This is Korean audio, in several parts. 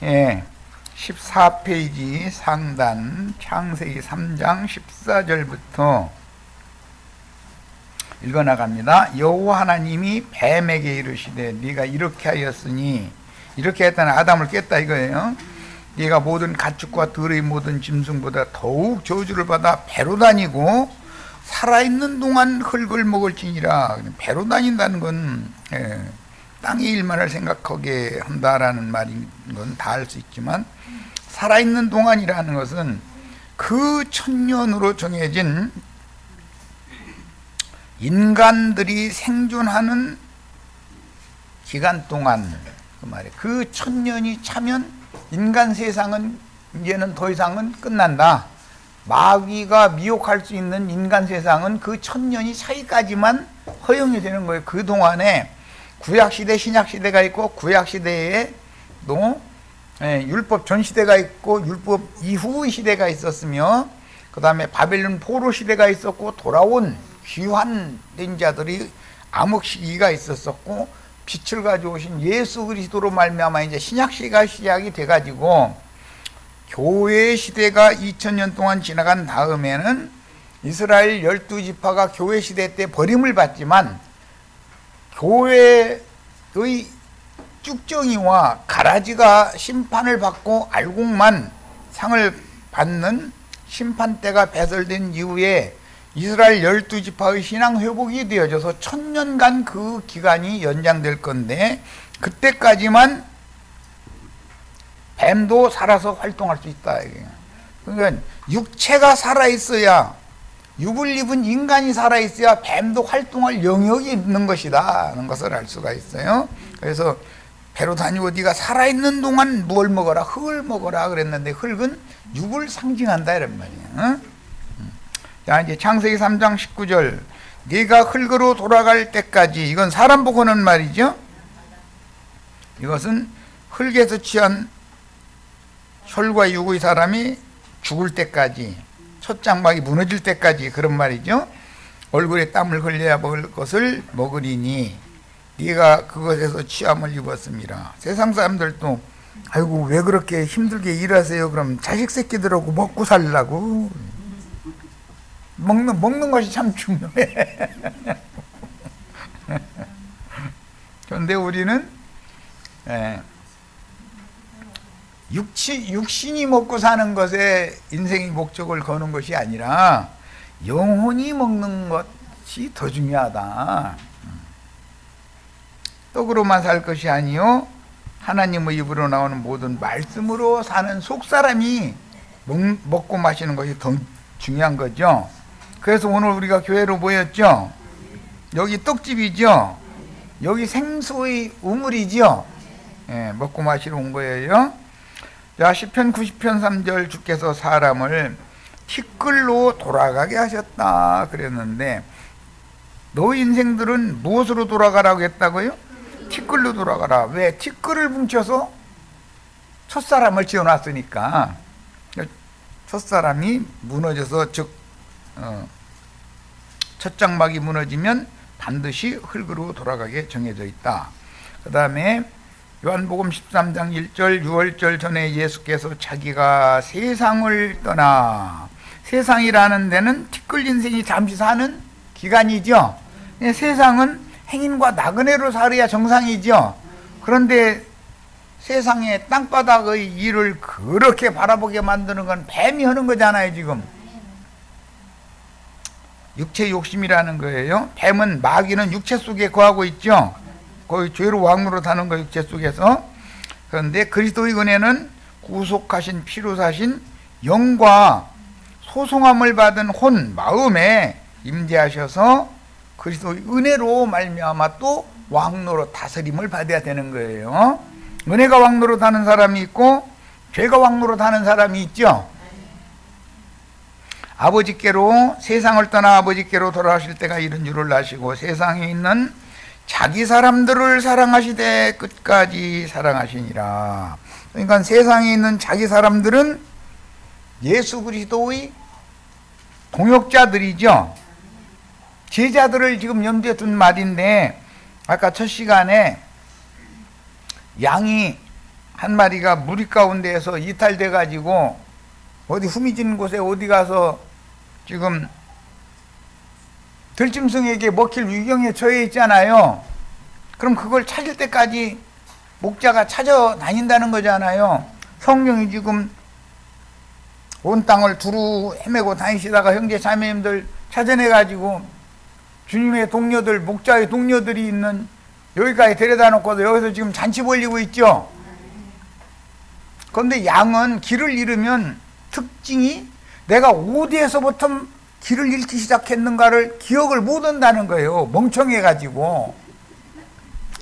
예, 14페이지 상단 창세기 3장 14절부터 읽어나갑니다. 여호와 하나님이 뱀에게 이르시되 네가 이렇게 하였으니, 이렇게 했다는 아담을 깼다 이거예요. 네가 모든 가축과 들의 모든 짐승보다 더욱 저주를 받아 배로 다니고 살아있는 동안 흙을 먹을지니라. 배로 다닌다는 건 땅의 일만을 생각하게 한다라는 말인 건 다 알 수 있지만, 살아있는 동안이라는 것은 그 천년으로 정해진 인간들이 생존하는 기간 동안, 그 말이에요. 그 천년이 차면 인간 세상은 이제는 더 이상은 끝난다. 마귀가 미혹할 수 있는 인간 세상은 그 천년이 차기까지만 허용이 되는 거예요. 그 동안에 구약시대, 신약시대가 있고, 구약시대에 또 율법 전시대가 있고 율법 이후의 시대가 있었으며, 그 다음에 바벨론 포로 시대가 있었고, 돌아온 귀환된 자들이 암흑 시기가 있었었고, 빛을 가져오신 예수 그리스도로 말미암아 이제 신약 시대가 시작이 돼가지고 교회 시대가 2000년 동안 지나간 다음에는 이스라엘 12지파가 교회 시대 때 버림을 받지만, 교회의 쭉정이와 가라지가 심판을 받고 알곡만 상을 받는 심판대가 배설된 이후에 이스라엘 12지파의 신앙 회복이 되어져서 1000년간 그 기간이 연장될 건데, 그때까지만 뱀도 살아서 활동할 수 있다. 그러니까 육체가 살아있어야, 육을 입은 인간이 살아있어야 뱀도 활동할 영역이 있는 것이다 하는 것을 알 수가 있어요. 그래서 배로 다니고 네가 살아있는 동안 뭘 먹어라? 흙을 먹어라 그랬는데, 흙은 육을 상징한다 이런 말이에요. 자, 이제 창세기 3장 19절. 네가 흙으로 돌아갈 때까지, 이건 사람 보고 하는 말이죠. 이것은 흙에서 취한 혈과 육의 사람이 죽을 때까지, 첫 장막이 무너질 때까지 그런 말이죠. 얼굴에 땀을 흘려야 먹을 것을 먹으리니 네가 그것에서 취함을 입었습니다. 세상 사람들도 아이고 왜 그렇게 힘들게 일하세요? 그럼 자식 새끼들하고 먹고 살라고. 먹는 것이 참 중요해. 그런데 우리는 육신이 먹고 사는 것에 인생의 목적을 거는 것이 아니라 영혼이 먹는 것이 더 중요하다. 떡으로만 살 것이 아니요 하나님의 입으로 나오는 모든 말씀으로 사는 속사람이 먹고 마시는 것이 더 중요한 거죠. 그래서 오늘 우리가 교회로 모였죠. 여기 떡집이죠. 여기 생수의 우물이죠. 먹고 마시러 온 거예요. 자, 시편 90편 3절, 주께서 사람을 티끌로 돌아가게 하셨다 그랬는데, 너 인생들은 무엇으로 돌아가라고 했다고요? 티끌로 돌아가라. 왜? 티끌을 뭉쳐서 첫사람을 지어놨으니까. 첫사람이 무너져서, 즉 첫 장막이 무너지면 반드시 흙으로 돌아가게 정해져 있다. 그 다음에 요한복음 13장 1절 6월절 전에 예수께서 자기가 세상을 떠나, 세상이라는 데는 티끌 인생이 잠시 사는 기간이죠. 세상은 행인과 나그네로 살아야 정상이죠. 그런데 세상의 땅바닥의 일을 그렇게 바라보게 만드는 건 뱀이 하는 거잖아요. 지금 육체 욕심이라는 거예요. 뱀은, 마귀는 육체 속에 거하고 있죠. 거의 죄로 왕으로 사는 거, 육체 속에서. 그런데 그리스도의 은혜는 구속하신, 피로 사신 영과 소송함을 받은 혼, 마음에 임재하셔서 그리스도의 은혜로 말미암아 또 왕노로 다스림을 받아야 되는 거예요. 은혜가 왕노로 사는 사람이 있고 죄가 왕노로 사는 사람이 있죠. 아버지께로, 세상을 떠나 아버지께로 돌아가실 때가 이른 줄을 아시고 세상에 있는 자기 사람들을 사랑하시되 끝까지 사랑하시니라. 그러니까 세상에 있는 자기 사람들은 예수 그리스도의 동역자들이죠. 제자들을 지금 염두에 둔 말인데, 아까 첫 시간에 양이 한 마리가 무리 가운데에서 이탈돼 가지고 어디 후미진 곳에 어디 가서 지금 들짐승에게 먹힐 위경에 처해 있잖아요. 그럼 그걸 찾을 때까지 목자가 찾아다닌다는 거잖아요. 성령이 지금 온 땅을 두루 헤매고 다니시다가 형제 자매님들 찾아내가지고 주님의 동료들, 목자의 동료들이 있는 여기까지 데려다 놓고도 여기서 지금 잔치 벌리고 있죠. 그런데 양은 길을 잃으면 특징이 내가 어디에서부터 길을 잃기 시작했는가를 기억을 못 한다는 거예요. 멍청해가지고.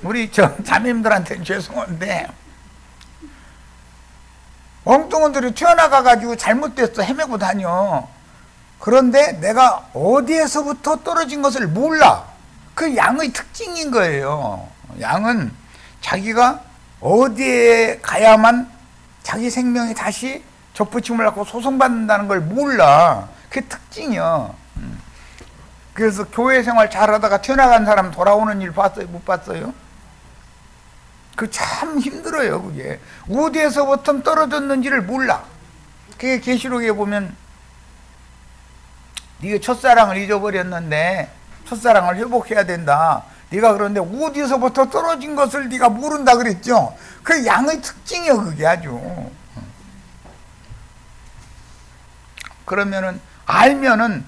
우리 자매님들한테는 죄송한데 엉뚱한들이 튀어나가가지고 잘못됐어 헤매고 다녀. 그런데 내가 어디에서부터 떨어진 것을 몰라. 그 양의 특징인 거예요. 양은 자기가 어디에 가야만 자기 생명이 다시 접붙임을 갖고 소송받는다는 걸 몰라. 그게 특징이야. 그래서 교회 생활 잘하다가 튀어나간 사람 돌아오는 일 봤어요? 못 봤어요? 그 참 힘들어요. 그게 어디에서부터 떨어졌는지를 몰라. 그게 계시록에 보면 네가 첫사랑을 잊어버렸는데 첫사랑을 회복해야 된다. 네가 그런데 어디서부터 떨어진 것을 네가 모른다 그랬죠. 그 양의 특징이요. 그게 아주. 그러면은 알면은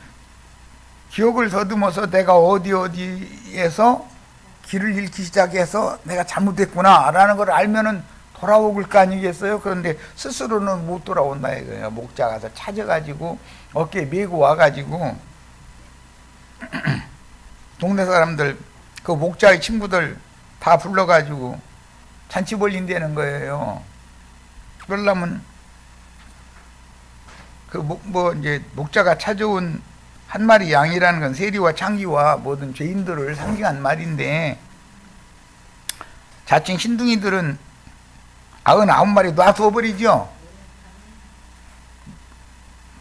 기억을 더듬어서 내가 어디에서 길을 잃기 시작해서 내가 잘못했구나 라는 걸 알면은 돌아올 거 아니겠어요? 그런데 스스로는 못 돌아온다 이거예요. 목자 가서 찾아가지고 어깨에 메고 와가지고 동네 사람들 그 목자의 친구들 다 불러가지고 잔치 벌린다는 거예요. 그러려면 이제 목자가 찾아온 한 마리 양이라는 건 세리와 창기와 모든 죄인들을 상징한 말인데 자칭 신둥이들은 99마리 놔두어버리죠.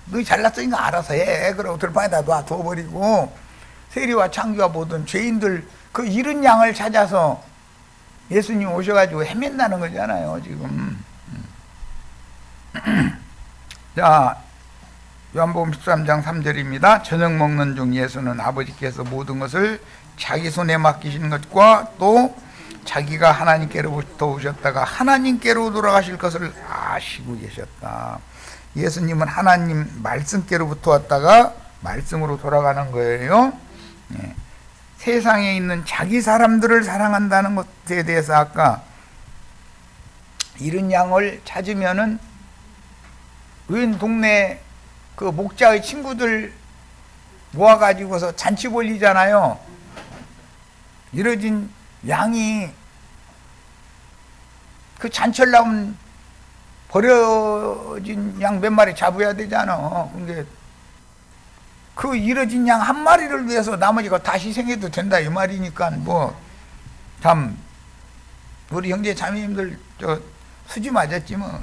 너희 잘났으니까 알아서 해. 그러고 들판에다 놔두어버리고 세리와 창기와 모든 죄인들 그 잃은 양을 찾아서 예수님 오셔가지고 헤맨다는 거잖아요. 지금. 자, 요한복음 13장 3절입니다. 저녁 먹는 중 예수는 아버지께서 모든 것을 자기 손에 맡기신 것과 또 자기가 하나님께로부터 오셨다가 하나님께로 돌아가실 것을 아시고 계셨다. 예수님은 하나님 말씀께로부터 왔다가 말씀으로 돌아가는 거예요. 예. 세상에 있는 자기 사람들을 사랑한다는 것에 대해서 아까 잃은 양을 찾으면은 웬 동네 그 목자의 친구들 모아가지고서 잔치 벌리잖아요. 잃어진 양이 그 잔치하려면 버려진 양 몇 마리 잡아야 되잖아. 근데 그 잃어진 양 한 마리를 위해서 나머지가 다 희생해도 된다 이 말이니까 뭐 참 우리 형제 자매님들 수지 맞았지 뭐.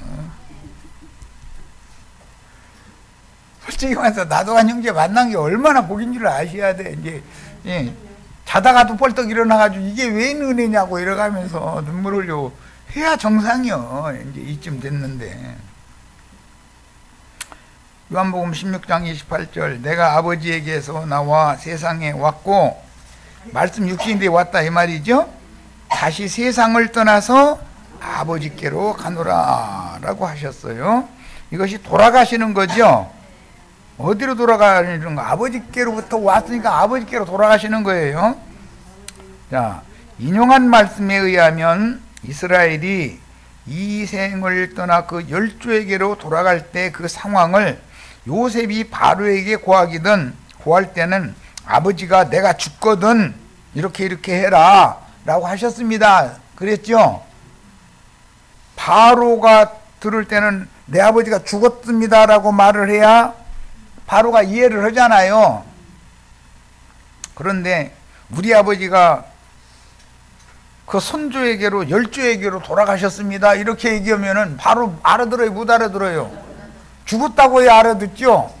솔직히 말해서 나도 한 형제 만난 게 얼마나 복인 줄 아셔야 돼. 이제 예, 자다가도 벌떡 일어나가지고 이게 왜 은혜냐고 이러가면서 눈물 흘려 해야 정상이요. 이제 이쯤 됐는데. 요한복음 16장 28절 내가 아버지에게서 나와 세상에 왔고 말씀 육신이 되어 왔다 이 말이죠. 다시 세상을 떠나서 아버지께로 가노라 라고 하셨어요. 이것이 돌아가시는 거죠. 어디로 돌아가시는 거? 아버지께로부터 왔으니까 아버지께로 돌아가시는 거예요. 자, 인용한 말씀에 의하면 이스라엘이 이 생을 떠나 그 열조에게로 돌아갈 때 그 상황을 요셉이 바로에게 고할 때는 아버지가 내가 죽거든 이렇게 해라 라고 하셨습니다. 그랬죠? 바로가 들을 때는 내 아버지가 죽었습니다 라고 말을 해야 바로가 이해를 하잖아요. 그런데 우리 아버지가 그 손주에게로 열조에게로 돌아가셨습니다 이렇게 얘기하면은 바로 알아들어요 못 알아들어요? 죽었다고 해야 알아듣죠.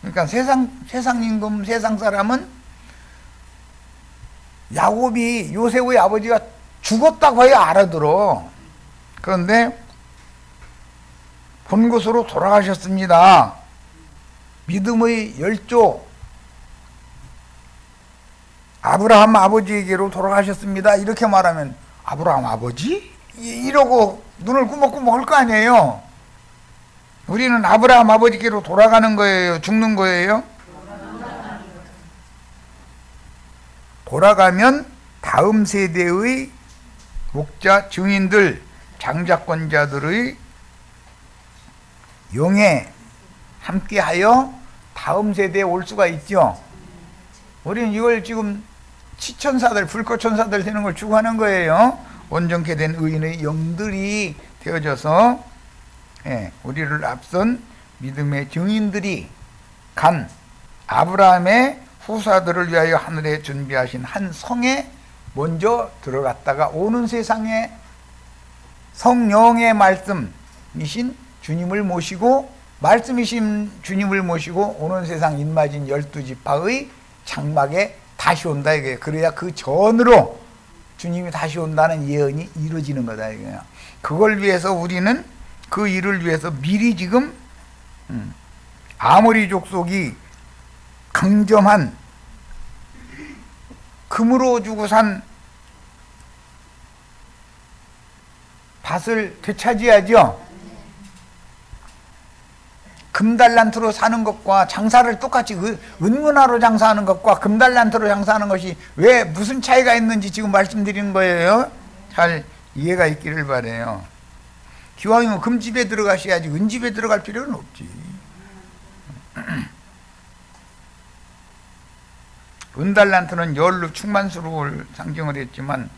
그러니까 세상 임금 세상 사람은 야곱이 요셉의 아버지가 죽었다고 해야 알아들어. 그런데 본 곳으로 돌아가셨습니다. 믿음의 열조 아브라함 아버지에게로 돌아가셨습니다. 이렇게 말하면 아브라함 아버지? 이러고 눈을 꾸벅꾸벅 할 거 아니에요. 우리는 아브라함 아버지께로 돌아가는 거예요? 죽는 거예요? 돌아가면 다음 세대의 목자, 증인들, 장자권자들의 영에 함께하여 다음 세대에 올 수가 있죠. 우리는 이걸 지금 치천사들, 불꽃천사들 되는 걸 추구하는 거예요. 온전케 된 의인의 영들이 되어져서 우리를 앞선 믿음의 증인들이 간 아브라함의 후사들을 위하여 하늘에 준비하신 한 성에 먼저 들어갔다가 오는 세상에 성령의 말씀이신 주님을 모시고 말씀이신 주님을 모시고 오는 세상 인마진 12지파의 장막에 다시 온다 이거예요. 그래야 그 전으로 주님이 다시 온다는 예언이 이루어지는 거다 이거예요. 그걸 위해서 우리는 그 일을 위해서 미리 지금 아모리 족속이 강점한 금으로 주고 산 밭을 되찾아야죠. 금달란트로 사는 것과 장사를 똑같이 은문화로 장사하는 것과 금달란트로 장사하는 것이 왜 무슨 차이가 있는지 지금 말씀드리는 거예요. 잘 이해가 있기를 바라요. 기왕이면 금집에 들어가셔야지 은집에 들어갈 필요는 없지. 은달란트는 열로 충만스러움을 상징을 했지만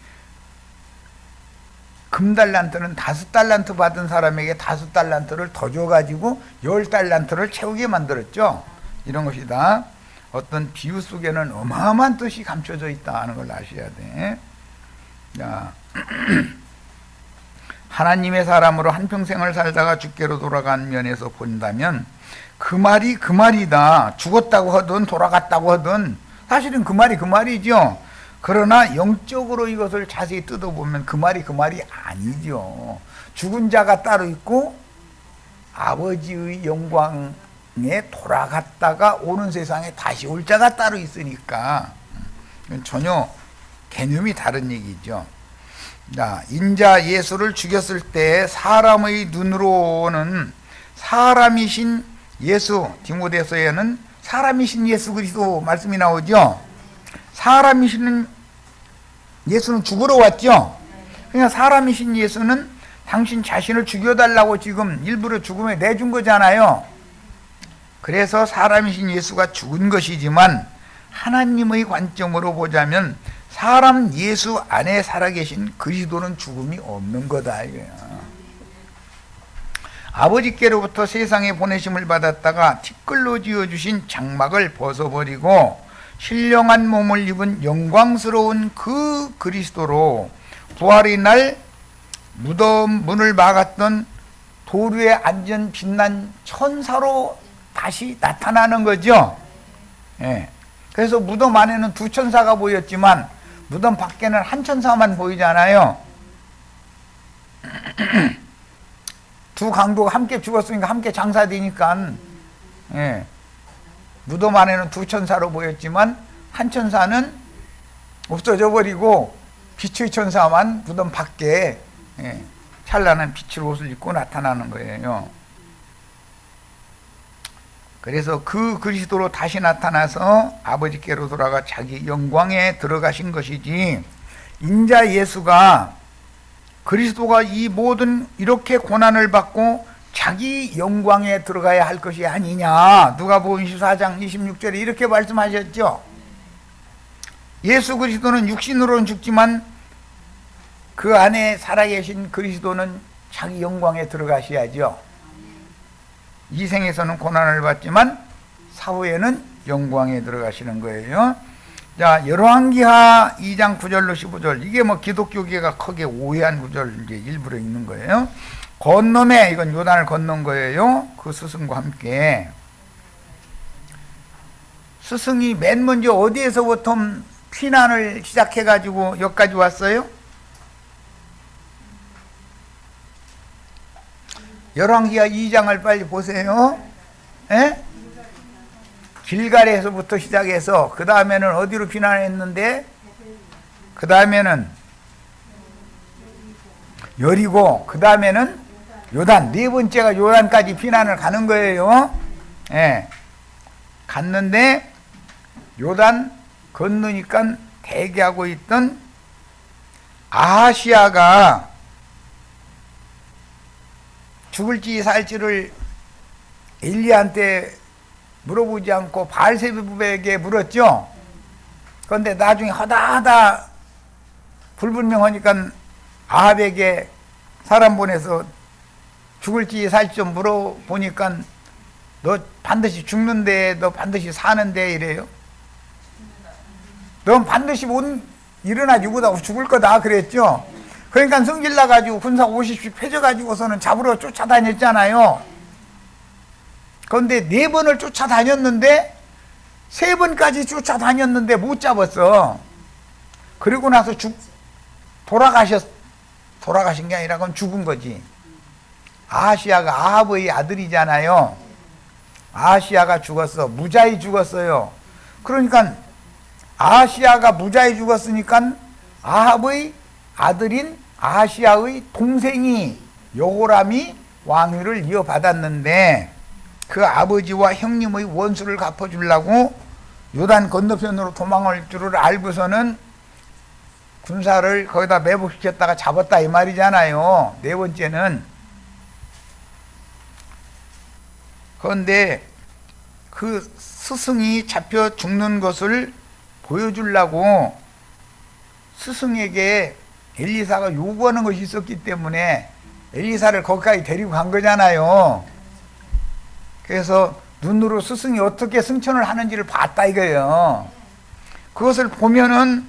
금달란트는 5달란트 받은 사람에게 5달란트를 더 줘가지고 10달란트를 채우게 만들었죠. 이런 것이다. 어떤 비유 속에는 어마어마한 뜻이 감춰져 있다는 걸 아셔야 돼. 자, 하나님의 사람으로 한평생을 살다가 주께로 돌아간 면에서 본다면 그 말이 그 말이다. 죽었다고 하든 돌아갔다고 하든 사실은 그 말이 그 말이죠. 그러나 영적으로 이것을 자세히 뜯어보면 그 말이 그 말이 아니죠. 죽은 자가 따로 있고 아버지의 영광에 돌아갔다가 오는 세상에 다시 올 자가 따로 있으니까 전혀 개념이 다른 얘기죠. 자, 인자 예수를 죽였을 때 사람의 눈으로는 사람이신 예수, 디모데서에는 사람이신 예수 그리스도 말씀이 나오죠. 사람이신 예수는 죽으러 왔죠. 그러니까 사람이신 예수는 당신 자신을 죽여달라고 지금 일부러 죽음에 내준 거잖아요. 그래서 사람이신 예수가 죽은 것이지만 하나님의 관점으로 보자면 사람 예수 안에 살아계신 그리스도는 죽음이 없는 거다 이거야. 아버지께로부터 세상에 보내심을 받았다가 티끌로 지어주신 장막을 벗어버리고 신령한 몸을 입은 영광스러운 그 그리스도로 부활의 날 무덤 문을 막았던 돌 위에 앉은 빛난 천사로 다시 나타나는 거죠. 그래서 무덤 안에는 2천사가 보였지만 무덤 밖에는 한 천사만 보이잖아요. 두 강도가 함께 죽었으니까 함께 장사되니까 무덤 안에는 2천사로 보였지만 한 천사는 없어져 버리고 빛의 천사만 무덤 밖에 찬란한 빛의 옷을 입고 나타나는 거예요. 그래서 그 그리스도로 다시 나타나서 아버지께로 돌아가 자기 영광에 들어가신 것이지, 인자 예수가 그리스도가 이 모든 이렇게 고난을 받고 자기 영광에 들어가야 할 것이 아니냐. 누가복음 24장 26절에 이렇게 말씀하셨죠. 예수 그리스도는 육신으로는 죽지만 그 안에 살아계신 그리스도는 자기 영광에 들어가셔야죠. 이 생에서는 고난을 받지만 사후에는 영광에 들어가시는 거예요. 자, 열왕기하 2장 9절로 15절, 이게 뭐 기독교계가 크게 오해한 구절 이제 일부러 읽는 거예요. 건너매, 이건 요단을 건넌 거예요. 그 스승과 함께. 스승이 맨 먼저 어디에서부터 피난을 시작해가지고 여기까지 왔어요? 열왕기하 2장을 빨리 보세요. 에? 길갈에서부터 시작해서 그 다음에는 어디로 피난했는데, 그 다음에는 여리고, 그 다음에는 요단, 네 번째가 요단까지 피난을 가는 거예요. 예. 갔는데 요단 건너니까 대기하고 있던 아하시아가 죽을지 살지를 엘리야한테 물어보지 않고 바알세불에게 물었죠. 그런데 나중에 하다하다 불분명하니까 아합에게 사람 보내서 죽을지 살지 좀 물어보니까 너 반드시 죽는데, 너 반드시 사는데 이래요. 넌 반드시 못 일어나 죽으다 죽을 거다 그랬죠. 그러니까 성질 나가지고 군사 50씩 패져가지고서는 잡으러 쫓아다녔잖아요. 그런데 4번을 쫓아다녔는데 3번까지 쫓아다녔는데 못 잡았어. 그리고 나서 돌아가신 게 아니라 그건 죽은 거지. 아하시아가 아합의 아들이잖아요. 아하시아가 죽었어. 무자히 죽었어요. 그러니까 아하시아가 무자히 죽었으니까 아합의 아들인 아하시아의 동생이 여호람이 왕위를 이어받았는데, 그 아버지와 형님의 원수를 갚아주려고 요단 건너편으로 도망할 줄을 알고서는 군사를 거기다 매복시켰다가 잡았다 이 말이잖아요. 4번째는. 그런데 그 스승이 잡혀 죽는 것을 보여주려고 스승에게 엘리사가 요구하는 것이 있었기 때문에 엘리사를 거기까지 데리고 간 거잖아요. 그래서 눈으로 스승이 어떻게 승천을 하는지를 봤다 이거예요. 그것을 보면은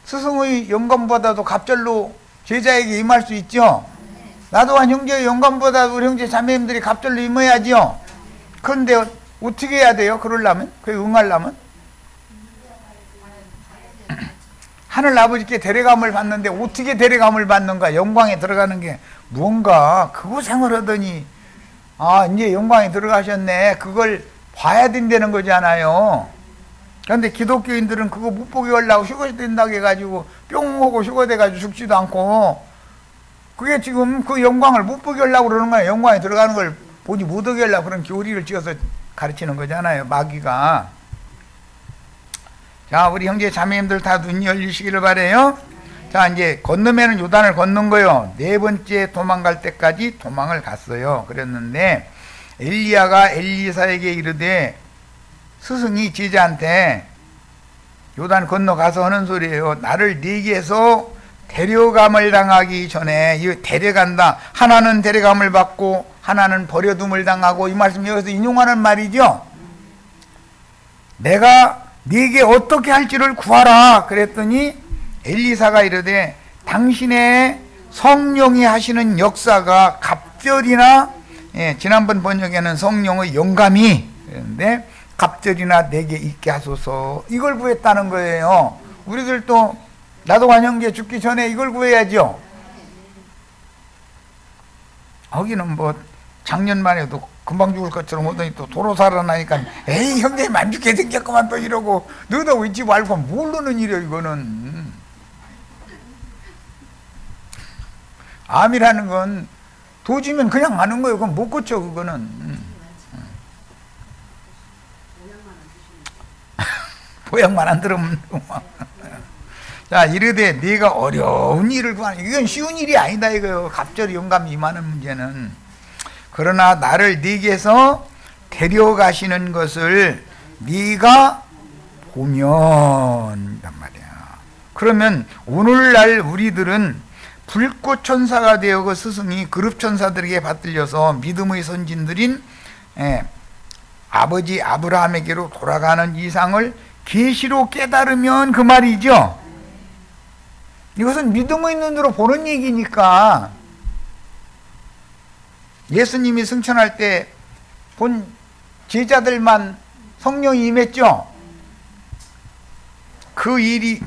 스승의 영감보다도 갑절로 제자에게 임할 수 있죠. 나도 한 형제의 영감보다도 우리 형제 자매님들이 갑절로 임해야죠. 그런데 어떻게 해야 돼요? 그러려면? 그게 응하려면? 하늘 아버지께 데려감을 받는데 어떻게 데려감을 받는가? 영광에 들어가는 게 무언가 그거 생활하더니 아 이제 영광에 들어가셨네, 그걸 봐야 된다는 거잖아요. 그런데 기독교인들은 그거 못 보게 하려고 휴거된다고 해가지고 뿅 하고 휴거돼가지고 죽지도 않고, 그게 지금 그 영광을 못 보게 하려고 그러는 거예요. 영광에 들어가는 걸 보지 못하게 하려고 그런 교리를 지어서 가르치는 거잖아요, 마귀가. 자, 우리 형제 자매님들 다 눈 열리시기를 바래요. 자, 이제 건너면은 요단을 건넌 거요. 4번째 도망갈 때까지 도망을 갔어요. 그랬는데 엘리야가 엘리사에게 이르되, 스승이 제자한테 요단 건너가서 하는 소리예요. 나를 네게서 데려감을 당하기 전에, 이 데려간다, 하나는 데려감을 받고 하나는 버려둠을 당하고, 이 말씀 여기서 인용하는 말이죠. 내가 네게 어떻게 할지를 구하라 그랬더니 엘리사가 이르되, 당신의 성령이 하시는 역사가 갑절이나, 지난번 번역에는 성령의 영감이 그랬는데 갑절이나 내게 있게 하소서, 이걸 구했다는 거예요. 우리들도 나도관 형제 죽기 전에 이걸 구해야죠. 거기는 뭐 작년만 해도 금방 죽을 것처럼 오더니 또 도로 살아나니까 에이 형제님 안 죽게 생겼구만 또 이러고, 너도 잊지 말고 모르는 일이야 이거는. 암이라는 건 도지면 그냥 가는 거예요. 그건 못 고쳐 그거는. 보약만 안 들으면. 자, 이르되 네가 어려운 일을 구하는, 이건 쉬운 일이 아니다 이거요. 갑절이 영감이 임하는 문제는. 그러나 나를 네게서 데려가시는 것을 네가 보면 단 말이야. 그러면 오늘날 우리들은 불꽃 천사가 되어 그 스승이 그룹 천사들에게 받들려서 믿음의 선진들인 아버지 아브라함에게로 돌아가는 이상을 계시로 깨달으면 그 말이죠. 이것은 믿음의 눈으로 보는 얘기니까. 예수님이 승천할 때 본 제자들만 성령이 임했죠. 그 일이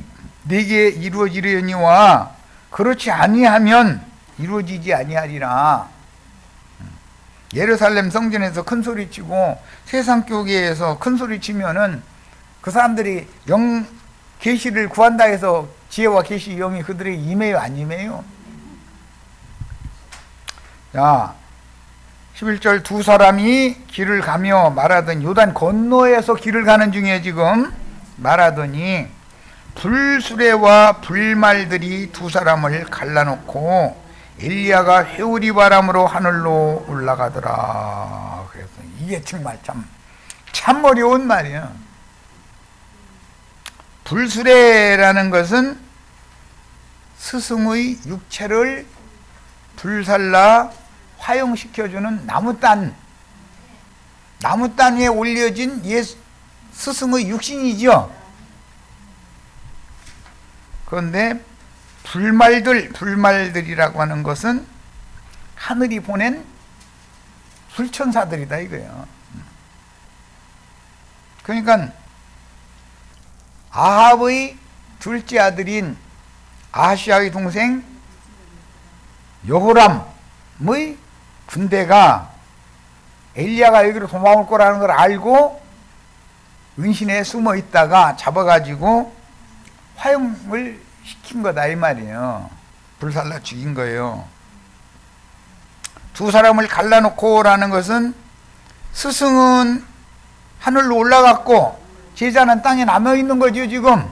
내게 이루어지려니와 그렇지 아니하면 이루어지지 아니하리라. 예루살렘 성전에서 큰 소리 치고 세상 교회에서 큰 소리 치면은 그 사람들이 영 계시를 구한다 해서 지혜와 계시 영이 그들에게 임해요, 안 임해요? 자, 11절 두 사람이 길을 가며 말하더니, 요단 건너에서 길을 가는 중에 지금 말하더니 불수레와 불말들이 두 사람을 갈라놓고 엘리야가 회오리 바람으로 하늘로 올라가더라. 그래서 이게 정말 참 어려운 말이야. 불수레라는 것은 스승의 육체를 불살라 화용시켜주는 나무단 위에 올려진 스승의 육신이죠. 그런데 불말들이라고 하는 것은 하늘이 보낸 불천사들이다 이거예요. 그러니까 아합의 둘째 아들인 아하시아의 동생 여호람의 군대가 엘리야가 여기로 도망올 거라는 걸 알고 은신에 숨어 있다가 잡아가지고 화형을 시킨 거다 이 말이에요. 불살라 죽인 거예요. 두 사람을 갈라놓고 라는 것은 스승은 하늘로 올라갔고 제자는 땅에 남아있는 거죠 지금.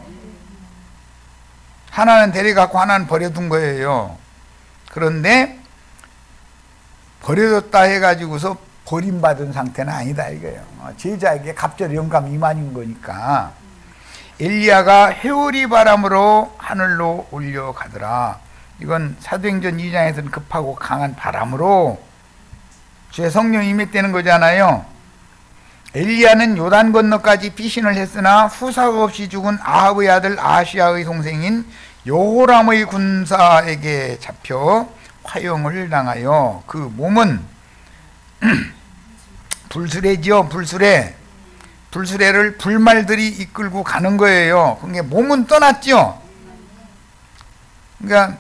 하나는 데려갔고 하나는 버려둔 거예요. 그런데 버려졌다 해가지고서 버림받은 상태는 아니다 이거예요. 제자에게 갑자기 영감 이만인 거니까. 엘리야가 회오리 바람으로 하늘로 올려가더라. 이건 사도행전 2장에서는 급하고 강한 바람으로 주의 성령이 임했다는 거잖아요. 엘리야는 요단 건너까지 피신을 했으나 후사가 없이 죽은 아합의 아들 아하시아의 동생인 여호람의 군사에게 잡혀 화형을 당하여 그 몸은 불수레지요. 불수레를 불말들이 이끌고 가는 거예요. 그러니까 몸은 떠났죠. 그러니까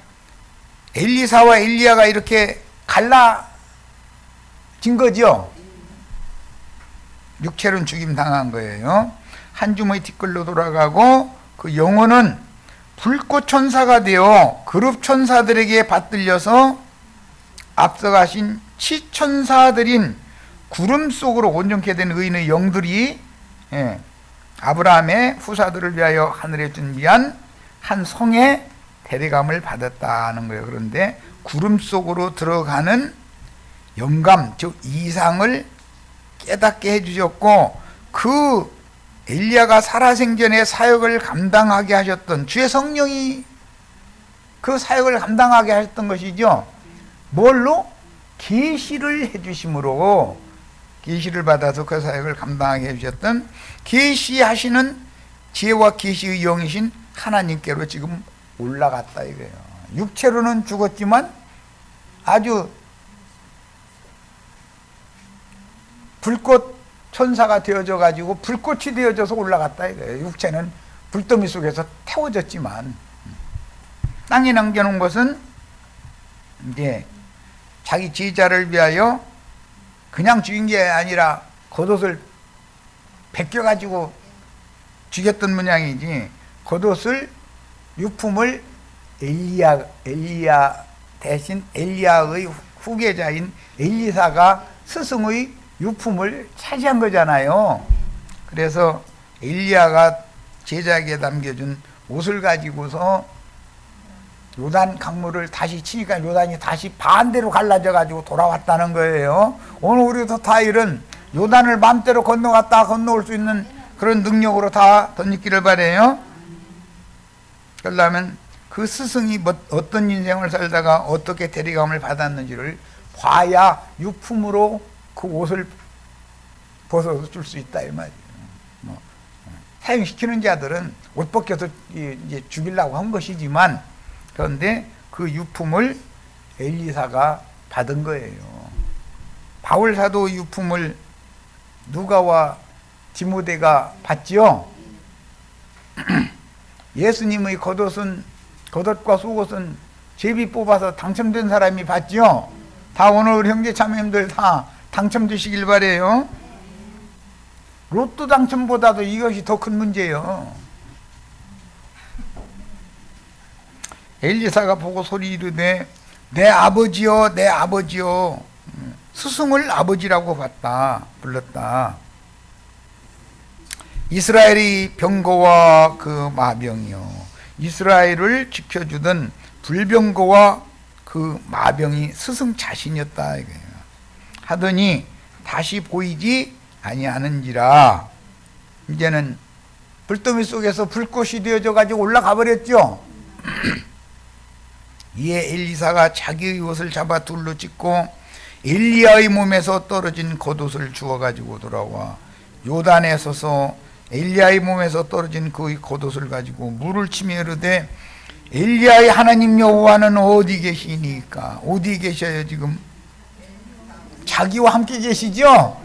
엘리사와 엘리야가 이렇게 갈라진 거죠. 육체는 죽임 당한 거예요. 한 줌의 티끌로 돌아가고 그 영혼은 불꽃 천사가 되어 그룹 천사들에게 받들려서 앞서가신 치천사들인 구름 속으로 온전케 된 의인의 영들이 아브라함의 후사들을 위하여 하늘에 준비한 한 성에 데려감을 받았다는 거예요. 그런데 구름 속으로 들어가는 영감, 즉 이상을 깨닫게 해주셨고, 그 엘리야가 살아생전에 사역을 감당하게 하셨던 주의 성령이 그 사역을 감당하게 하셨던 것이죠. 뭘로? 계시를 해주심으로 계시를 받아서 그 사역을 감당하게 해주셨던 계시하시는 지혜와 계시의 영이신 하나님께로 지금 올라갔다 이거예요. 육체로는 죽었지만 아주 불꽃 천사가 되어져 가지고 불꽃이 되어져서 올라갔다 이거예요. 육체는 불더미 속에서 태워졌지만 땅에 남겨놓은 것은 이제 자기 제자를 위하여 그냥 죽인 게 아니라 겉옷을 벗겨가지고 죽였던 모양이지, 겉옷을 유품을 엘리야 대신 엘리야의 후계자인 엘리사가 스승의 유품을 차지한 거잖아요. 그래서 엘리야가 제자에게 남겨준 옷을 가지고서 요단 강물을 다시 치니까 요단이 다시 반대로 갈라져 가지고 돌아왔다는 거예요. 오늘 우리도 다 이런 요단을 마음대로 건너갔다 건너올 수 있는 그런 능력으로 다 덧입기를 바래요. 그러려면 그 스승이 어떤 인생을 살다가 어떻게 대리감을 받았는지를 봐야 유품으로 그 옷을 벗어서 줄 수 있다 이 말이에요. 사용시키는 자들은 옷 벗겨서 이제 죽이려고 한 것이지만, 그런데 그 유품을 엘리사가 받은 거예요. 바울 사도 유품을 누가와 디모데가 받지요. 예수님의 겉옷과 속옷은 제비 뽑아서 당첨된 사람이 받죠. 다 오늘 우리 형제 자매님들 다 당첨되시길 바래요. 로또 당첨보다도 이것이 더 큰 문제예요. 엘리사가 보고 소리 이르되 내 아버지여 내 아버지여. 스승을 아버지라고 불렀다. 이스라엘의 병거와 그 마병이요, 이스라엘을 지켜주던 불병거와 그 마병이 스승 자신이었다 이거예요. 하더니 다시 보이지 아니하는지라. 이제는 불더미 속에서 불꽃이 되어져 가지고 올라가 버렸죠. 이에 엘리사가 자기의 옷을 잡아 둘로 찢고 엘리야의 몸에서 떨어진 겉옷을 주워 가지고 돌아와 요단에 서서 엘리야의 몸에서 떨어진 그 겉옷을 가지고 물을 치며 이르되 엘리야의 하나님 여호와는 어디 계시니까? 어디 계셔요 지금? 자기와 함께 계시죠?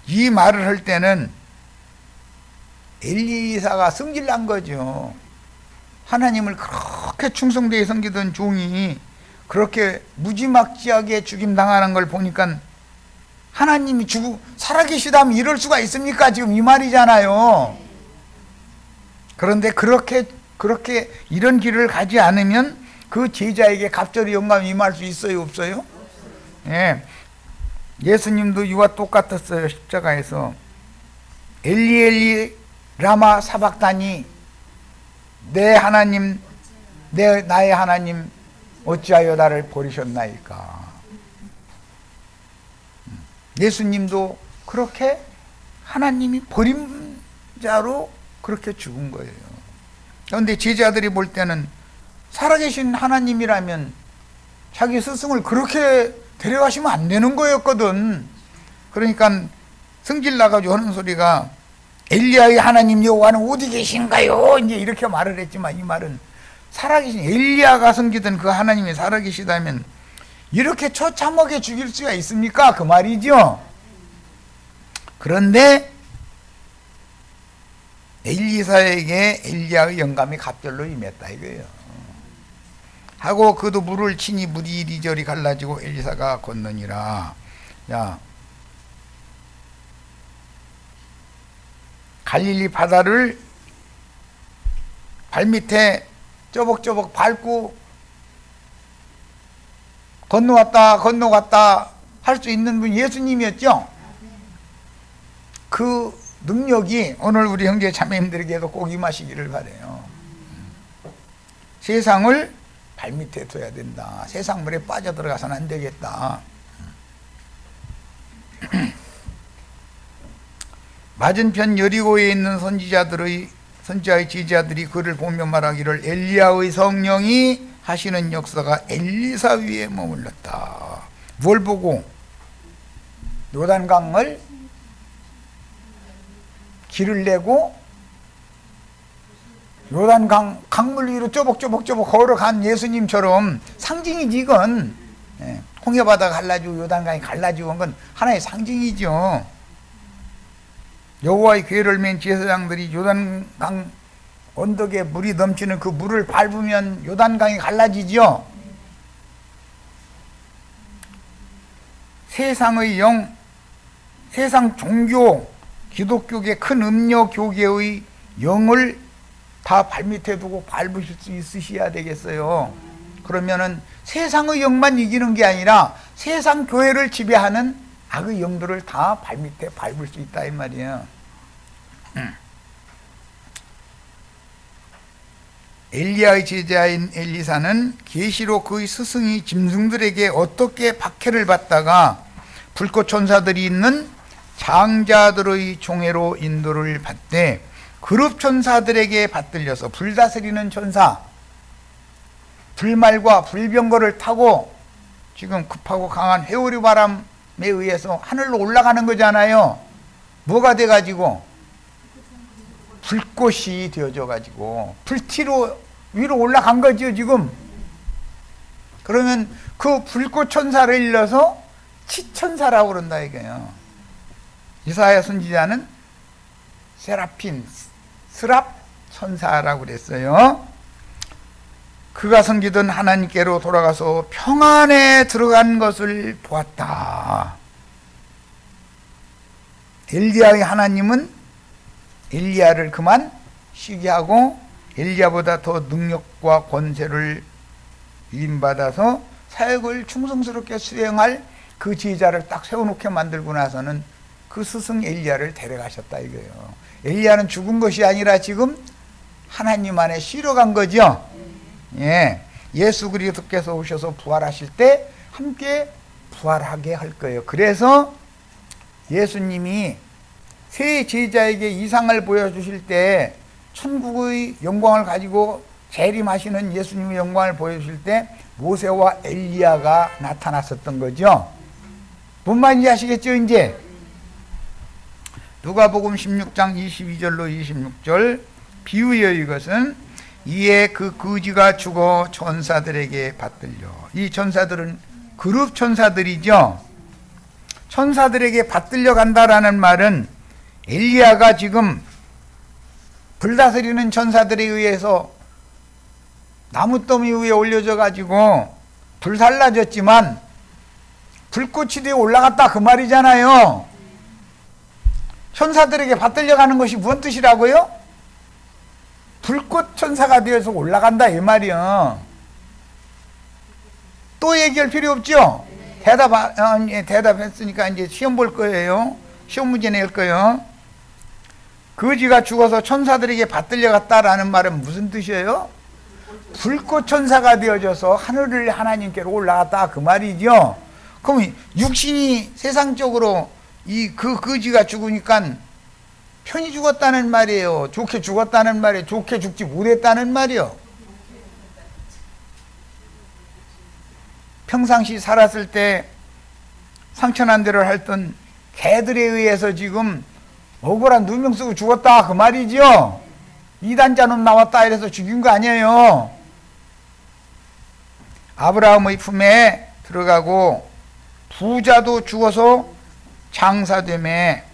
이 말을 할 때는 엘리사가 승질난 거죠. 하나님을 그렇게 충성되게 섬기던 종이 그렇게 무지막지하게 죽임당하는 걸 보니까 하나님이 살아계시다면 이럴 수가 있습니까? 지금 이 말이잖아요. 그런데 그렇게 이런 길을 가지 않으면 그 제자에게 갑절의 영감이 임할 수 있어요, 없어요? 예. 예수님도 이와 똑같았어요. 십자가에서 엘리 엘리 라마 사박다니, 내 하나님 나의 하나님 어찌하여 나를 버리셨나이까. 예수님도 그렇게 하나님이 버린 자로 그렇게 죽은 거예요. 그런데 제자들이 볼 때는 살아계신 하나님이라면 자기 스승을 그렇게 데려가시면 안 되는 거였거든. 그러니까 승질 나가지고 하는 소리가 엘리야의 하나님 여호와는 어디 계신가요? 이제 이렇게 말을 했지만, 이 말은 살아계신 엘리야가 섬기던 그 하나님이 살아계시다면 이렇게 처참하게 죽일 수가 있습니까? 그 말이죠. 그런데 엘리사에게 엘리야의 영감이 갑절로 임했다 이거예요. 하고 그도 물을 치니 물이 이리저리 갈라지고 엘리사가 건너니라. 자, 갈릴리 바다를 발밑에 쪼벅쪼벅 밟고 건너갔다 할 수 있는 분이 예수님이었죠. 그 능력이 오늘 우리 형제 자매님들에게도 꼭 임하시기를 바라요. 세상을 발밑에 둬야 된다. 세상 물에 빠져들어가서는 안 되겠다. 맞은편 여리고에 있는 선지자의 제자들이 그를 보며 말하기를 엘리야의 성령이 하시는 역사가 엘리사 위에 머물렀다. 뭘 보고? 요단강을 길을 내고 요단강 강물 위로 쪼벅쪼벅 걸어간 예수님처럼 상징이지 이건. 홍해바다가 갈라지고 요단강이 갈라지고 한 건 하나의 상징이죠. 여호와의 궤를 맨 제사장들이 요단강 언덕에 물이 넘치는 그 물을 밟으면 요단강이 갈라지죠. 세상의 영, 세상 종교, 기독교계 큰 음료 교계의 영을 다 발밑에 두고 밟으실 수 있으셔야 되겠어요. 그러면은 세상의 영만 이기는 게 아니라 세상 교회를 지배하는 악의 영들을 다 발밑에 밟을 수 있다 이 말이에요. 엘리야의 제자인 엘리사는 계시로 그의 스승이 짐승들에게 어떻게 박해를 받다가 불꽃 천사들이 있는 장자들의 총애로 인도를 받되 그룹 천사들에게 받들려서 불다스리는 천사, 불말과 불병거를 타고 지금 급하고 강한 회오리 바람에 의해서 하늘로 올라가는 거잖아요. 뭐가 돼가지고? 불꽃이 되어져 가지고 불티로 위로 올라간 거죠 지금. 그러면 그 불꽃 천사를 일러서 치천사라고 그런다 이거예요. 이사야 선지자는 세라핀, 스랍 천사라고 그랬어요. 그가 섬기던 하나님께로 돌아가서 평안에 들어간 것을 보았다. 엘리야의 하나님은 엘리야를 그만 쉬게 하고 엘리야보다 더 능력과 권세를 위임받아서 사역을 충성스럽게 수행할 그 제자를 딱 세워놓게 만들고 나서는 그 스승 엘리야를 데려가셨다 이거예요. 엘리야는 죽은 것이 아니라 지금 하나님 안에 쉬러 간 거죠. 예, 예수 그리스도께서 오셔서 부활하실 때 함께 부활하게 할 거예요. 그래서 예수님이 세 제자에게 이상을 보여주실 때 천국의 영광을 가지고 재림하시는 예수님의 영광을 보여주실 때 모세와 엘리야가 나타났었던 거죠. 뭔 말인지 아시겠죠? 이제 누가복음 16장 22절로 26절 비유예요. 이것은 이에 그 거지가 죽어 천사들에게 받들려. 이 천사들은 그룹 천사들이죠. 천사들에게 받들려 간다라는 말은 엘리야가 지금 불다스리는 천사들에 의해서 나무더미 위에 올려져 가지고 불살라졌지만 불꽃이 되어 올라갔다 그 말이잖아요. 천사들에게 받들려 가는 것이 무슨 뜻이라고요? 불꽃 천사가 되어서 올라간다 이 말이요. 또 얘기할 필요 없죠? 대답했으니까 이제 시험 볼 거예요. 시험 문제 낼 거예요. 거지가 죽어서 천사들에게 받들려 갔다라는 말은 무슨 뜻이에요? 불꽃 천사가 되어져서 하늘을 하나님께로 올라갔다 그 말이죠. 그럼 육신이 세상적으로 그 거지가 죽으니까 편히 죽었다는 말이에요? 좋게 죽었다는 말이에요? 좋게 죽지 못했다는 말이에요? 평상시 살았을 때 상처난 대로 했던 개들에 의해서 지금 억울한 누명 쓰고 죽었다 그 말이죠. 이단자놈 나왔다 이래서 죽인 거 아니에요. 아브라함의 품에 들어가고 부자도 죽어서 장사되매,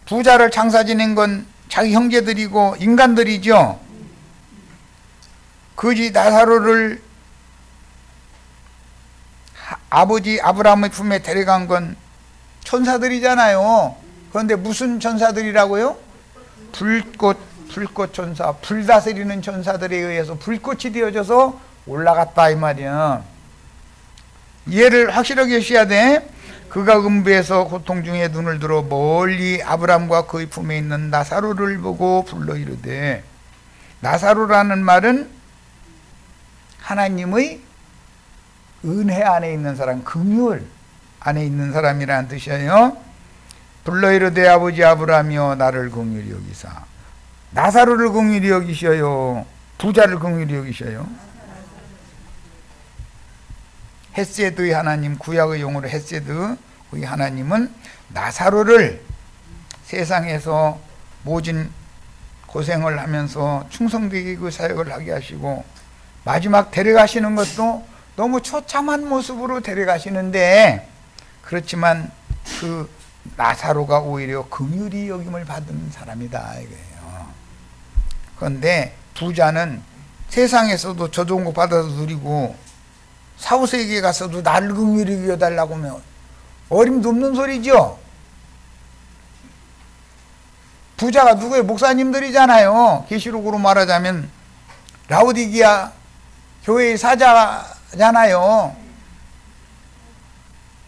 부자를 장사 지낸 건 자기 형제들이고 인간들이죠. 거지 나사로를 아버지 아브라함의 품에 데려간 건 천사들이잖아요. 그런데 무슨 천사들이라고요? 불꽃 천사, 불다스리는 천사들에 의해서 불꽃이 되어져서 올라갔다 이 말이야. 이해를 확실하게 하셔야 돼. 그가 음부에서 고통 중에 눈을 들어 멀리 아브라함과 그의 품에 있는 나사로를 보고 불러 이르되, 나사로라는 말은 하나님의 은혜 안에 있는 사람, 긍휼 안에 있는 사람이라는 뜻이에요. 불러 이르되 아버지 아브라함이여 나를 긍휼히 여기사. 나사로를 긍휼히 여기셔요? 부자를 긍휼히 여기셔요? 헤세드의 하나님, 구약의 용어로 헤세드의 하나님은 나사로를 세상에서 모진 고생을 하면서 충성되게 그 사역을 하게 하시고 마지막 데려가시는 것도 너무 처참한 모습으로 데려가시는데, 그렇지만 그 나사로가 오히려 긍휼히 여김을 받은 사람이다 이거예요. 그런데 부자는 세상에서도 저 좋은 거 받아서 누리고 사후세계에 가서도 나를 긍휼히 여겨달라고 하면 어림도 없는 소리죠. 부자가 누구예요? 목사님들이잖아요. 계시록으로 말하자면 라오디기아 교회의 사자잖아요.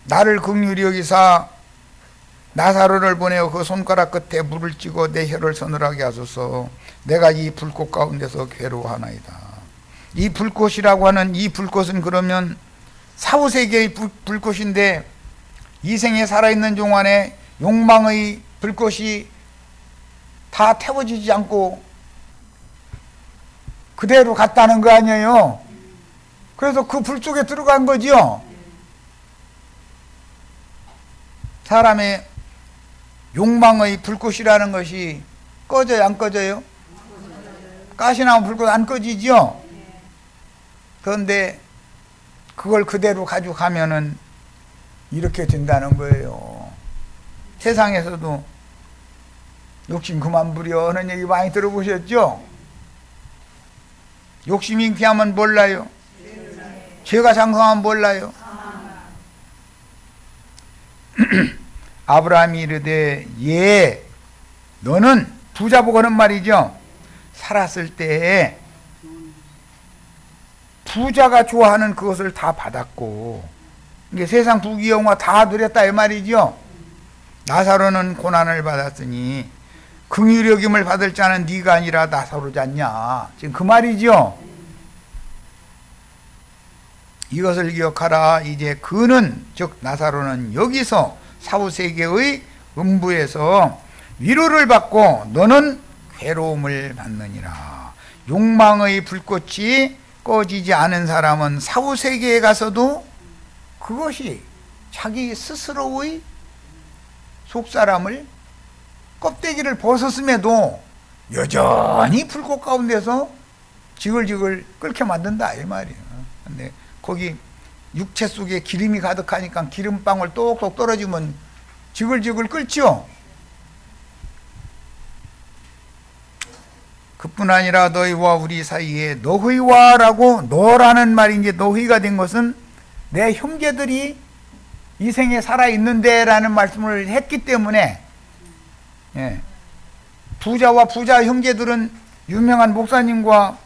나를 긍휼히 여기사 나사로를 보내어 그 손가락 끝에 물을 찍어 내 혀를 서늘하게 하소서. 내가 이 불꽃 가운데서 괴로워하나이다. 이 불꽃이라고 하는 이 불꽃은 그러면 사후세계의 불꽃인데, 이 생에 살아있는 동안에 욕망의 불꽃이 다 태워지지 않고 그대로 갔다는 거 아니에요. 그래서 그 불 속에 들어간 거죠. 사람의 욕망의 불꽃이라는 것이 꺼져요, 안 꺼져요? 가시 나면 불꽃 안 꺼지죠? 그런데 그걸 그대로 가지고 가면은 이렇게 된다는 거예요. 세상에서도 욕심 그만 부려 하는 얘기 많이 들어보셨죠? 욕심이 잉태하면 몰라요. 죄가 장성하면 몰라요. 아브라함이 이르되 예, 너는 부자 보고 하는 말이죠. 살았을 때에 부자가 좋아하는 그것을 다 받았고, 이게 세상 부귀영화 다 누렸다 이 말이죠. 나사로는 고난을 받았으니 긍휼히 여김을 받을 자는 네가 아니라 나사로잖냐, 지금 그 말이죠. 이것을 기억하라. 이제 그는, 즉 나사로는 여기서 사후세계의 음부에서 위로를 받고 너는 괴로움을 받느니라. 욕망의 불꽃이 꺼지지 않은 사람은 사후세계에 가서도 그것이 자기 스스로의 속사람을 껍데기를 벗었음에도 여전히 불꽃 가운데서 지글지글 끓게 만든다 이 말이에요. 근데 거기 육체 속에 기름이 가득하니까 기름방울 똑똑 떨어지면 지글지글 끓죠. 그뿐 아니라 너희와 우리 사이에 너희와라고, 너라는 말이 이제 너희가 된 것은 내 형제들이 이 생에 살아있는데 라는 말씀을 했기 때문에, 예, 부자와 부자 형제들은 유명한 목사님과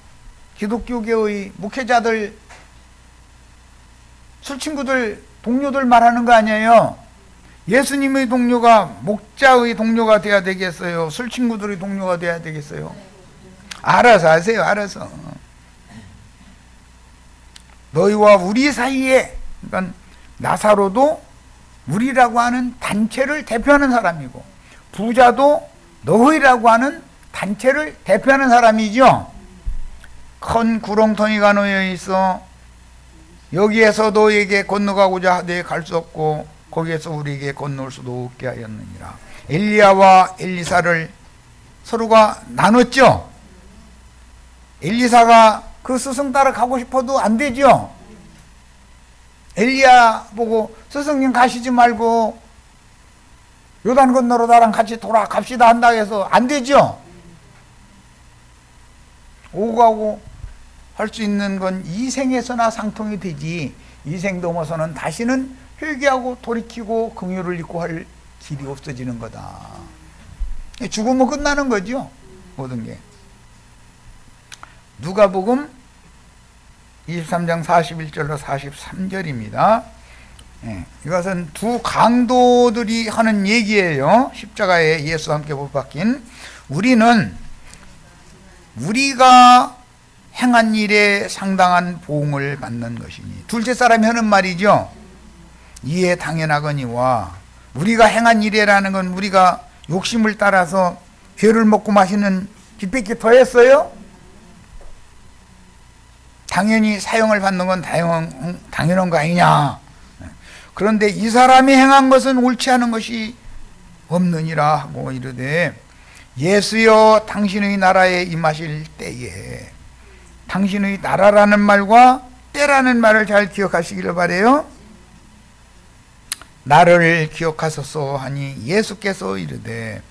기독교계의 목회자들, 술친구들, 동료들 말하는 거 아니에요. 예수님의 동료가 목자의 동료가 돼야 되겠어요? 술친구들의 동료가 돼야 되겠어요? 알아서 하세요. 알아서. 너희와 우리 사이에, 그러니까 나사로도 우리라고 하는 단체를 대표하는 사람이고, 부자도 너희라고 하는 단체를 대표하는 사람이죠. 큰 구렁텅이가 놓여 있어 여기에서 너에게 건너가고자 하되 갈 수 없고 거기에서 우리에게 건널 수도 없게 하였느니라. 엘리야와 엘리사를 서로가 나눴죠. 엘리사가 그 스승 따라 가고 싶어도 안 되죠. 엘리야 보고 스승님 가시지 말고 요단 건너로 나랑 같이 돌아갑시다 한다 해서 안 되죠. 오고 가고 할 수 있는 건 이 생에서나 상통이 되지, 이 생 넘어서는 다시는 회개하고 돌이키고 긍휼을 입고 할 길이 없어지는 거다. 죽으면 끝나는 거죠, 모든 게. 누가복음 23장 41절로 43절입니다. 예, 이것은 두 강도들이 하는 얘기예요. 십자가에 예수와 함께 못 박힌. 우리는 우리가 행한 일에 상당한 보응을 받는 것이니. 둘째 사람이 하는 말이죠. 이에 당연하거니와, 우리가 행한 일이라는 건 우리가 욕심을 따라서 죄를 먹고 마시는 기백기 더 했어요? 당연히 사형을 받는 건 당연한 거 아니냐. 그런데 이 사람이 행한 것은 옳지 않은 것이 없느니라 하고 이르되, 예수여 당신의 나라에 임하실 때에, 당신의 나라라는 말과 때라는 말을 잘 기억하시기를 바라요. 나를 기억하소서 하니 예수께서 이르되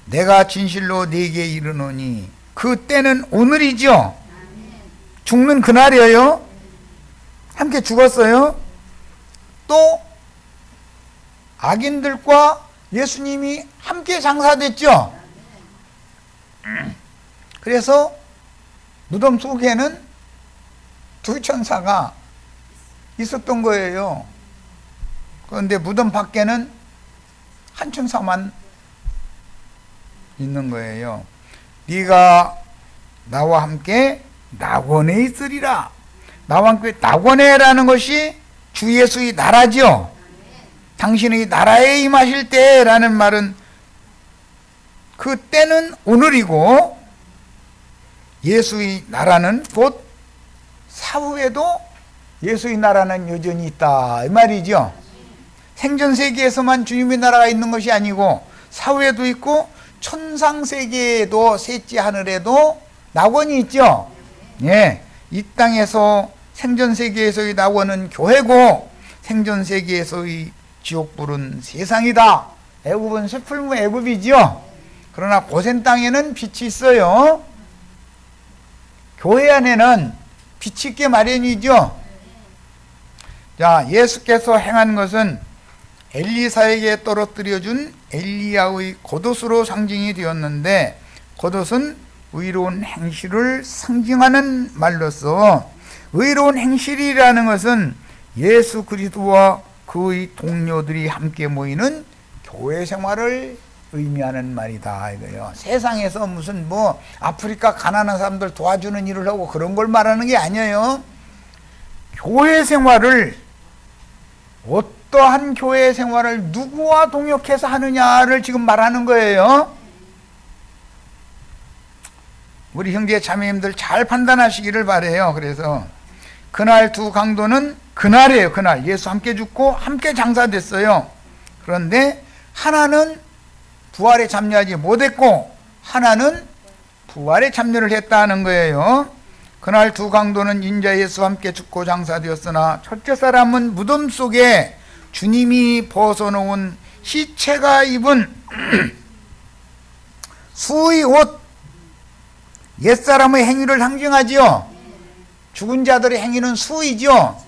내가 진실로 네게 이르노니, 그 때는 오늘이죠. 죽는 그날이에요. 함께 죽었어요. 또 악인들과 예수님이 함께 장사됐죠. 그래서 무덤 속에는 두 천사가 있었던 거예요. 그런데 무덤 밖에는 한 천사만 있는 거예요. 네가 나와 함께 낙원에 있으리라. 나와 함께 낙원에라는 것이 주 예수의 나라죠. 당신의 나라에 임하실 때라는 말은 그 때는 오늘이고, 예수의 나라는 곧 사후에도 예수의 나라는 여전히 있다 이 말이죠. 생전세계에서만 주님의 나라가 있는 것이 아니고 사후에도 있고 천상세계에도, 셋째 하늘에도 낙원이 있죠. 예, 이 땅에서 생전세계에서의 낙원은 교회고 생전세계에서의 지옥불은 세상이다. 애굽은 쇠풀무 애굽이죠. 그러나 고센 땅에는 빛이 있어요. 교회 안에는 빛이 있게 마련이죠. 자, 예수께서 행한 것은 엘리사에게 떨어뜨려준 엘리야의 겉옷으로 상징이 되었는데, 겉옷은 의로운 행실을 상징하는 말로서 의로운 행실이라는 것은 예수 그리스도와 그의 동료들이 함께 모이는 교회 생활을 의미하는 말이다 이거예요. 세상에서 무슨 뭐 아프리카 가난한 사람들 도와주는 일을 하고 그런 걸 말하는 게 아니에요. 교회 생활을, 어떠한 교회 생활을 누구와 동역해서 하느냐를 지금 말하는 거예요. 우리 형제 자매님들 잘 판단하시기를 바라요. 그래서 그날 두 강도는 그날이에요. 그날 예수 함께 죽고 함께 장사됐어요. 그런데 하나는 부활에 참여하지 못했고 하나는 부활에 참여를 했다는 거예요. 그날 두 강도는 인자 예수와 함께 죽고 장사되었으나 첫째 사람은 무덤 속에 주님이 벗어놓은 시체가 입은 수의 옷, 옛사람의 행위를 상징하지요. 죽은 자들의 행위는 수이죠.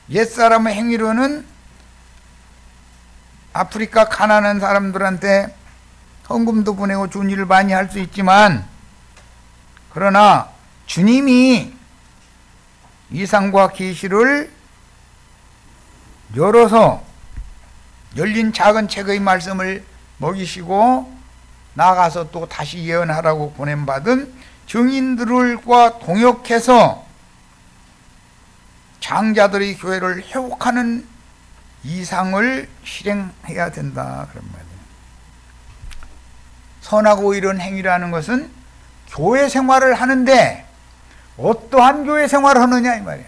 옛사람의 행위로는 아프리카 가난한 사람들한테 헌금도 보내고 좋은 일을 많이 할 수 있지만, 그러나 주님이 이상과 계시를 열어서 열린 작은 책의 말씀을 먹이시고 나가서 또 다시 예언하라고 보냄받은 증인들과 동역해서 장자들의 교회를 회복하는 이상을 실행해야 된다 그런 말이에요. 선하고 이런 행위라는 것은 교회 생활을 하는데 어떠한 교회 생활을 하느냐 이 말이에요.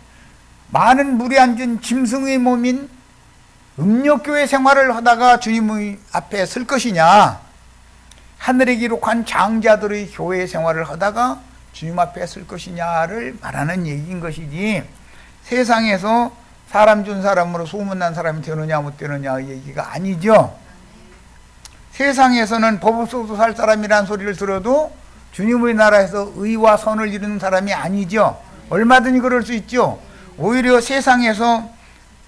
많은 물이 앉은 짐승의 몸인 음력교회 생활을 하다가 주님의 앞에 설 것이냐, 하늘에 기록한 장자들의 교회 생활을 하다가 주님 앞에 설 것이냐를 말하는 얘기인 것이지, 세상에서 사람 준 사람으로 소문난 사람이 되느냐 못 되느냐 얘기가 아니죠. 세상에서는 법 없어도 살 사람이라는 소리를 들어도 주님의 나라에서 의와 선을 이루는 사람이 아니죠. 얼마든지 그럴 수 있죠. 오히려 세상에서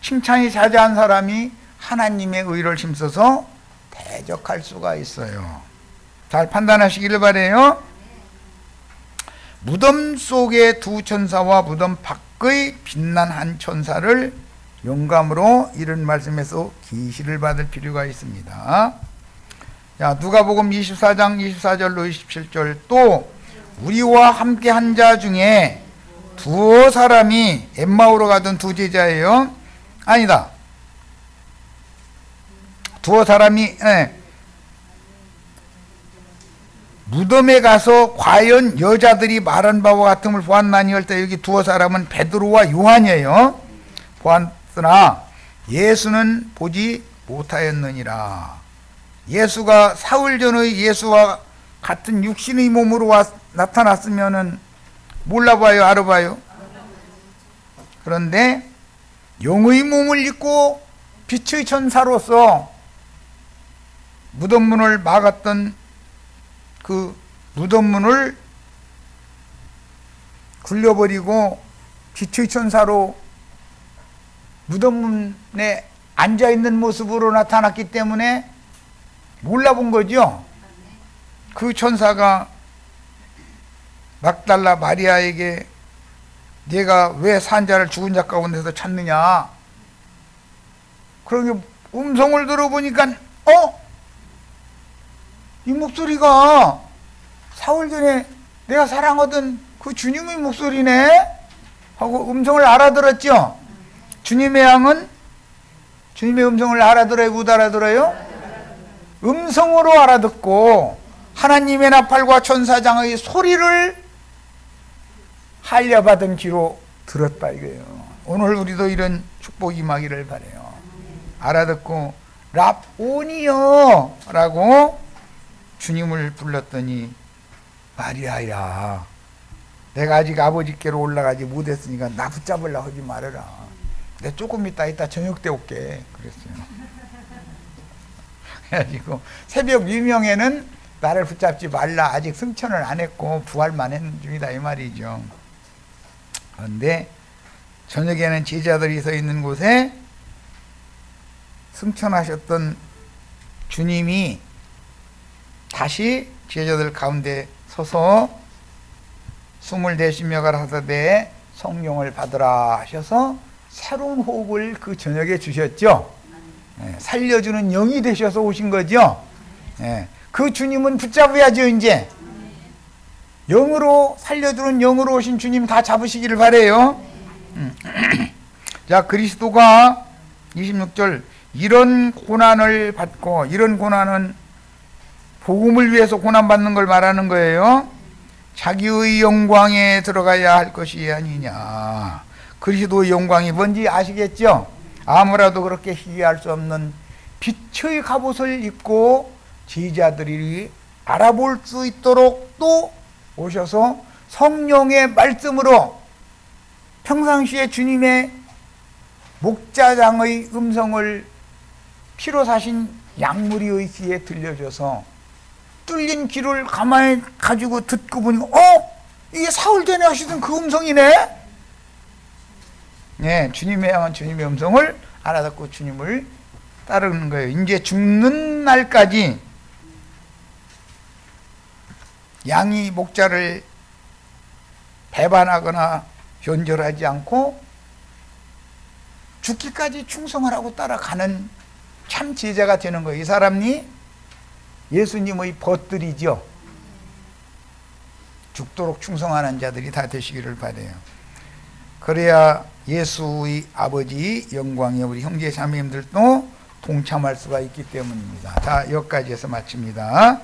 칭찬이 자자한 사람이 하나님의 의를 힘써서 대적할 수가 있어요. 잘 판단하시기를 바라요. 무덤 속의 두 천사와 무덤 밖의 빛난 한 천사를 영감으로 이런 말씀에서 계시를 받을 필요가 있습니다. 자, 누가복음 24장 24절로 27절, 또 우리와 함께 한 자 중에 두어 사람이, 엠마오로 가던 두 제자예요. 아니다, 두어 사람이 무덤에 가서 과연 여자들이 말한 바와 같음을 보았나니 할 때, 여기 두어 사람은 베드로와 요한이에요. 보았으나 예수는 보지 못하였느니라. 예수가 사흘 전의 예수와 같은 육신의 몸으로 나타났으면은 몰라봐요, 알아봐요? 그런데 영의 몸을 입고 빛의 천사로서 무덤문을 막았던 그 무덤문을 굴려버리고 빛의 천사로 무덤문에 앉아있는 모습으로 나타났기 때문에 몰라본 거죠. 그 천사가 막달라 마리아에게 네가 왜 산자를 죽은 자 가운데서 찾느냐, 그러게 음성을 들어보니까 이 목소리가 사흘 전에 내가 사랑하던 그 주님의 목소리네 하고 음성을 알아들었죠. 주님의 양은 주님의 음성을 알아들어요, 못 알아들어요? 음성으로 알아듣고 하나님의 나팔과 천사장의 소리를 할례받은 귀로 들었다 이거예요. 오늘 우리도 이런 축복이 임하기를 바라요. 알아듣고 랍오니여 라고 주님을 불렀더니, 마리아야, 내가 아직 아버지께로 올라가지 못했으니까 나 붙잡으려고 하지 말아라. 내가 조금 이따 저녁 때 올게 그랬어요. 그래가지고 새벽 유명에는 나를 붙잡지 말라. 아직 승천을 안 했고 부활만 했는 중이다 이 말이죠. 그런데 저녁에는 제자들이 서 있는 곳에 승천하셨던 주님이 다시 제자들 가운데 서서 숨을 내쉬며 가라사대 성령을 받으라 하셔서 새로운 호흡을 그 저녁에 주셨죠. 살려주는 영이 되셔서 오신 거죠. 그 주님은 붙잡아야죠. 이제 영으로 살려주는 영으로 오신 주님 다 잡으시기를 바래요. 자, 그리스도가 26절 이런 고난을 받고, 이런 고난은 복음을 위해서 고난받는 걸 말하는 거예요. 자기의 영광에 들어가야 할 것이 아니냐. 그리스도의 영광이 뭔지 아시겠죠? 아무라도 그렇게 희귀할 수 없는 빛의 갑옷을 입고 제자들이 알아볼 수 있도록 또 오셔서 성령의 말씀으로 평상시에 주님의 목자장의 음성을 피로 사신 양무리의 귀에 들려줘서 뚫린 귀를 가만히 가지고 듣고 보니까 이게 사흘 전에 하시던 그 음성이네. 네, 주님의 향한 주님의 음성을 알아듣고 주님을 따르는 거예요. 이제 죽는 날까지 양이 목자를 배반하거나 변절하지 않고 죽기까지 충성을 하고 따라가는 참 제자가 되는 거예요. 이 사람이 예수님의 벗들이죠. 죽도록 충성하는 자들이 다 되시기를 바라요. 그래야 예수의 아버지 영광에 우리 형제 자매님들도 동참할 수가 있기 때문입니다. 자, 여기까지 해서 마칩니다.